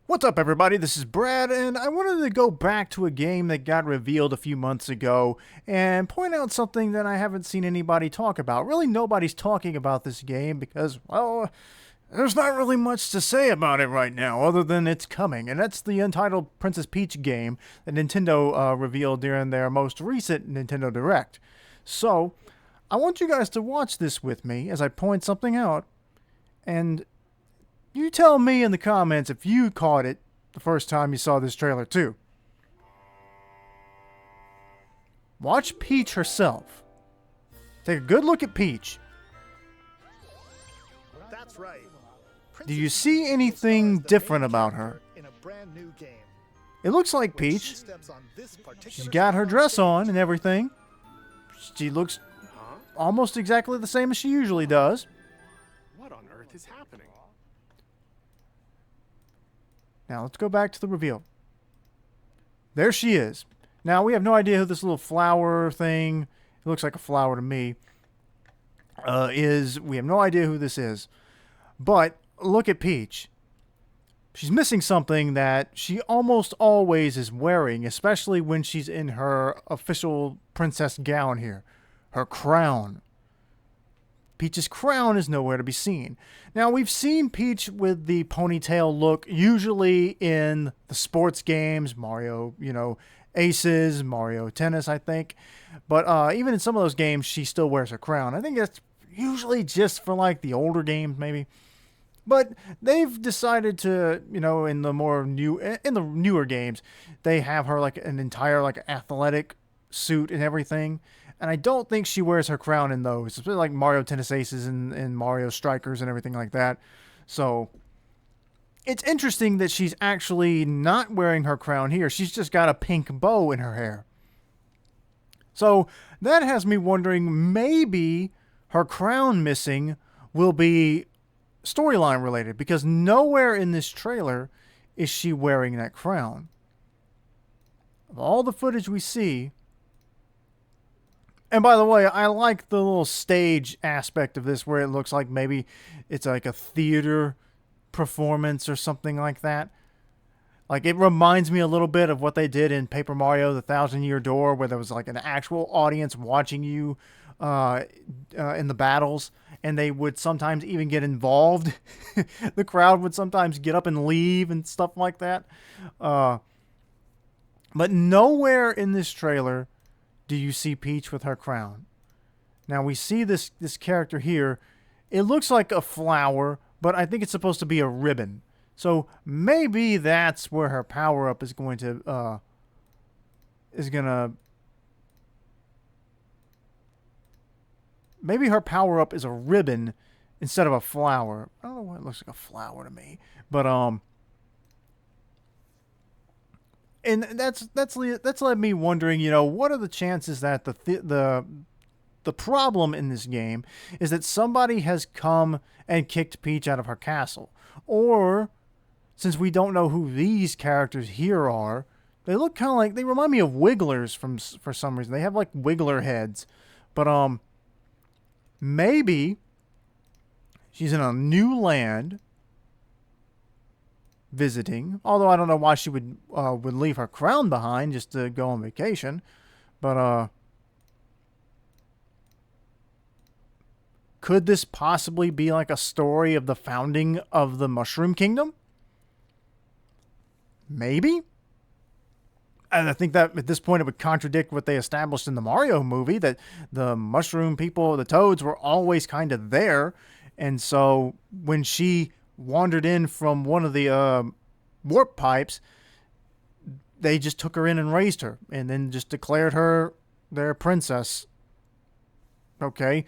What's up, everybody? This is Brad, and I wanted to go back to a game that got revealed a few months ago and point out something that I haven't seen anybody talk about. Really, nobody's talking about this game because, well, there's not really much to say about it right now other than it's coming, and that's the Untitled Princess Peach game that Nintendo revealed during their most recent Nintendo Direct. So, I want you guys to watch this with me as I point something out, and you tell me in the comments if you caught it the first time you saw this trailer too. Watch Peach herself. Take a good look at Peach. That's right. Do you see anything different about her? In a brand new game. It looks like When she Peach. steps on this particular She's got her dress on and everything. She looks Huh? almost exactly the same as she usually does. What on earth is happening? Now let's go back to the reveal. There she is. Now we have no idea who this little flower thing, it looks like a flower to me, is. We have no idea who this is. But look at Peach. She's missing something that she almost always is wearing, especially when she's in her official princess gown here. Her crown. Peach's crown is nowhere to be seen. Now, we've seen Peach with the ponytail look, usually in the sports games, Mario, Aces, Mario Tennis, I think. But even in some of those games, she still wears her crown. I think that's usually just for, like, the older games, maybe. But they've decided to, in the newer games, they have her, like, an entire, like, athletic suit and everything. And I don't think she wears her crown in those. It's like Mario Tennis Aces and Mario Strikers and everything like that. So it's interesting that she's actually not wearing her crown here. She's just got a pink bow in her hair. So that has me wondering, maybe her crown missing will be storyline related, because nowhere in this trailer is she wearing that crown. Of all the footage we see. And by the way, I like the little stage aspect of this where it looks like maybe it's like a theater performance or something like that. Like, it reminds me a little bit of what they did in Paper Mario: The Thousand Year Door, where there was like an actual audience watching you in the battles, and they would sometimes even get involved. The crowd would sometimes get up and leave and stuff like that. But nowhere in this trailer do you see Peach with her crown. Now we see this character here. It looks like a flower, but I think it's supposed to be a ribbon. So maybe that's where her power-up is going to maybe her power-up is a ribbon instead of a flower. I don't know why it looks like a flower to me. But and that's led me wondering, what are the chances that the problem in this game is that somebody has come and kicked Peach out of her castle, or since we don't know who these characters here are, they look kind of like, they remind me of Wigglers for some reason. They have like Wiggler heads, but maybe she's in a new land visiting, although I don't know why she would leave her crown behind just to go on vacation. But could this possibly be like a story of the founding of the Mushroom Kingdom? Maybe. And I think that at this point it would contradict what they established in the Mario movie, that the mushroom people, the Toads, were always kind of there. And so when she wandered in from one of the warp pipes, they just took her in and raised her, and then just declared her their princess. Okay,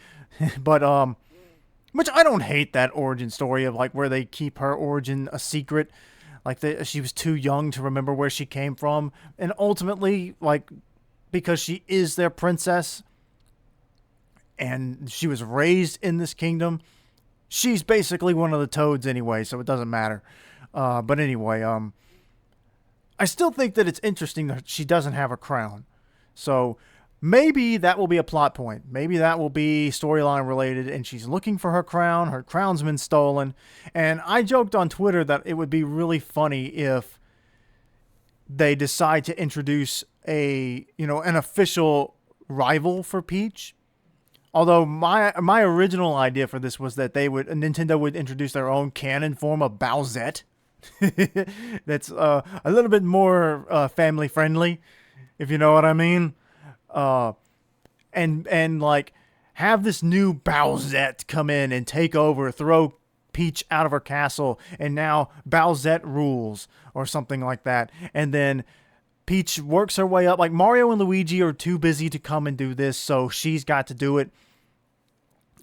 but which I don't hate that origin story of like where they keep her origin a secret, like she was too young to remember where she came from, and ultimately, like, because she is their princess and she was raised in this kingdom, she's basically one of the Toads anyway, so it doesn't matter. But anyway, I still think that it's interesting that she doesn't have a crown. So maybe that will be a plot point. Maybe that will be storyline related, and she's looking for her crown. Her crown's been stolen. And I joked on Twitter that it would be really funny if they decide to introduce an official rival for Peach. Although my original idea for this was that Nintendo would introduce their own canon form of Bowsette. That's a little bit more family friendly, if you know what I mean. And like have this new Bowsette come in and take over, throw Peach out of her castle, and now Bowsette rules or something like that. And then Peach works her way up. Like Mario and Luigi are too busy to come and do this, so she's got to do it.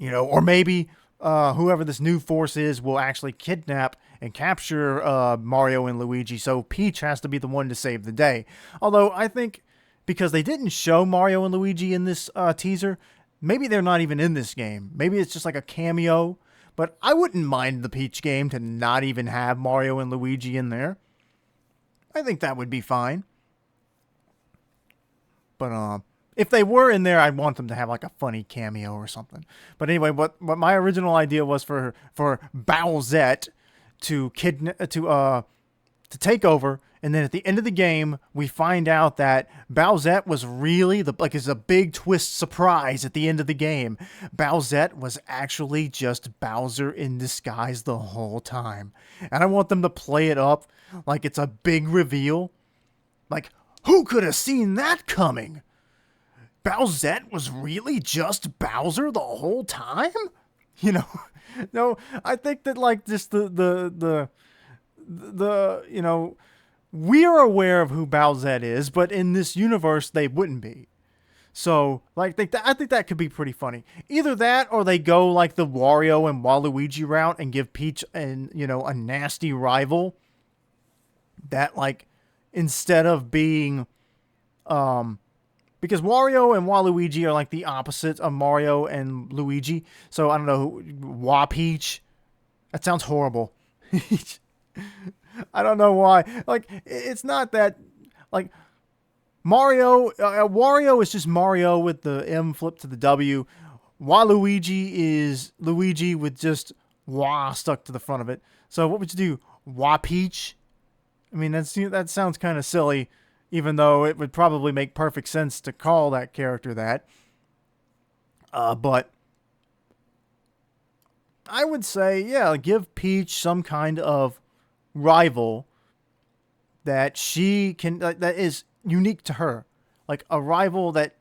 Or maybe whoever this new force is will actually kidnap and capture Mario and Luigi, so Peach has to be the one to save the day. Although I think because they didn't show Mario and Luigi in this teaser, maybe they're not even in this game. Maybe it's just like a cameo. But I wouldn't mind the Peach game to not even have Mario and Luigi in there. I think that would be fine. But if they were in there, I'd want them to have like a funny cameo or something. But anyway, what my original idea was for Bowsette to take over, and then at the end of the game, we find out that Bowsette was really it's a big twist surprise at the end of the game. Bowsette was actually just Bowser in disguise the whole time. And I want them to play it up like it's a big reveal. Like, who could have seen that coming? Bowsette was really just Bowser the whole time? No, I think that like just the we are aware of who Bowsette is, but in this universe, they wouldn't be. So, I think that could be pretty funny. Either that, or they go like the Wario and Waluigi route and give Peach a nasty rival that, like, instead of being, because Wario and Waluigi are like the opposites of Mario and Luigi. So, I don't know, Wa-Peach. That sounds horrible. I don't know why. Like, it's not that, like, Wario is just Mario with the M flipped to the W. Waluigi is Luigi with just Wa stuck to the front of it. So what would you do? Wa-Peach? I mean, that sounds kind of silly, even though it would probably make perfect sense to call that character that. But I would say, yeah, give Peach some kind of rival that she can that is unique to her, like a rival that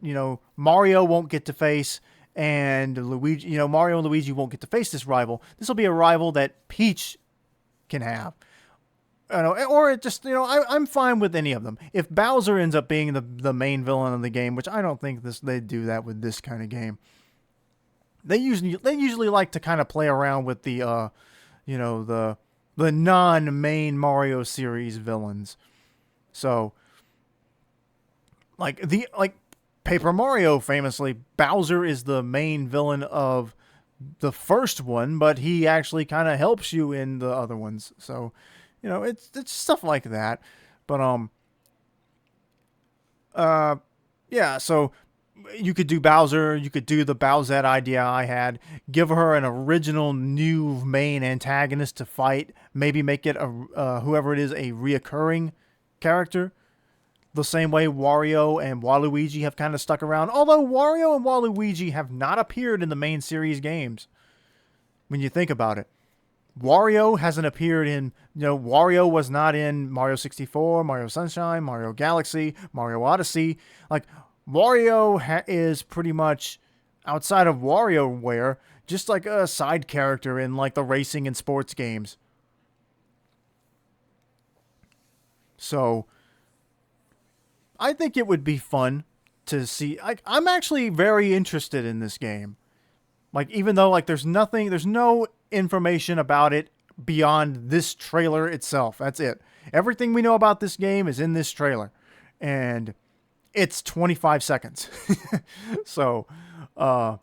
Mario won't get to face, and Luigi, Mario and Luigi won't get to face this rival. This will be a rival that Peach can have, or it just I'm fine with any of them. If Bowser ends up being the main villain of the game, which I don't think they do that with this kind of game. They usually like to kind of play around with the the non-main Mario series villains. So, like Paper Mario famously, Bowser is the main villain of the first one, but he actually kind of helps you in the other ones. So, it's stuff like that. But yeah, so you could do Bowser, you could do the Bowsette idea I had, give her an original new main antagonist to fight, maybe make it whoever it is a reoccurring character, the same way Wario and Waluigi have kind of stuck around, although Wario and Waluigi have not appeared in the main series games. When you think about it, Wario hasn't appeared in, Wario was not in Mario 64, Mario Sunshine, Mario Galaxy, Mario Odyssey. Like, Wario is pretty much, outside of WarioWare, just like a side character in like the racing and sports games. So, I think it would be fun to see. I'm actually very interested in this game. Like, even though like there's no information about it beyond this trailer itself. That's it. Everything we know about this game is in this trailer. And it's 25 seconds. So, I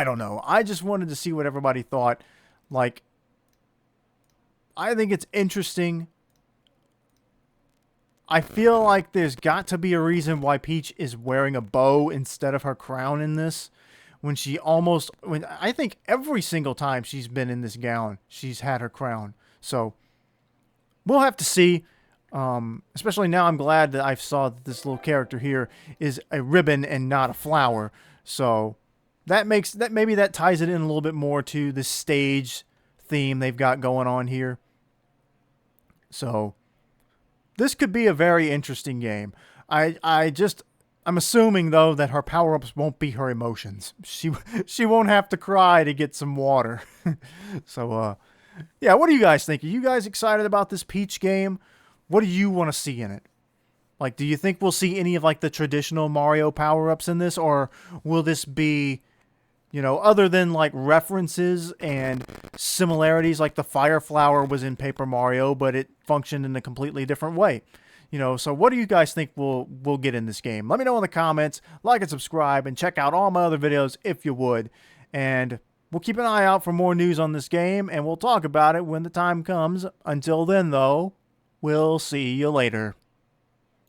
don't know. I just wanted to see what everybody thought. Like, I think it's interesting. I feel like there's got to be a reason why Peach is wearing a bow instead of her crown in this. When I think every single time she's been in this gown, she's had her crown. So we'll have to see. Especially now, I'm glad that I saw that this little character here is a ribbon and not a flower. So maybe that ties it in a little bit more to the stage theme they've got going on here. So this could be a very interesting game. I'm assuming though that her power-ups won't be her emotions. She won't have to cry to get some water. So yeah, what do you guys think? Are you guys excited about this Peach game? What do you want to see in it? Like, do you think we'll see any of like the traditional Mario power-ups in this, or will this be, other than like references and similarities, like the Fire Flower was in Paper Mario, but it functioned in a completely different way? So what do you guys think we'll get in this game? Let me know in the comments, like and subscribe, and check out all my other videos if you would. And we'll keep an eye out for more news on this game, and we'll talk about it when the time comes. Until then, though, we'll see you later.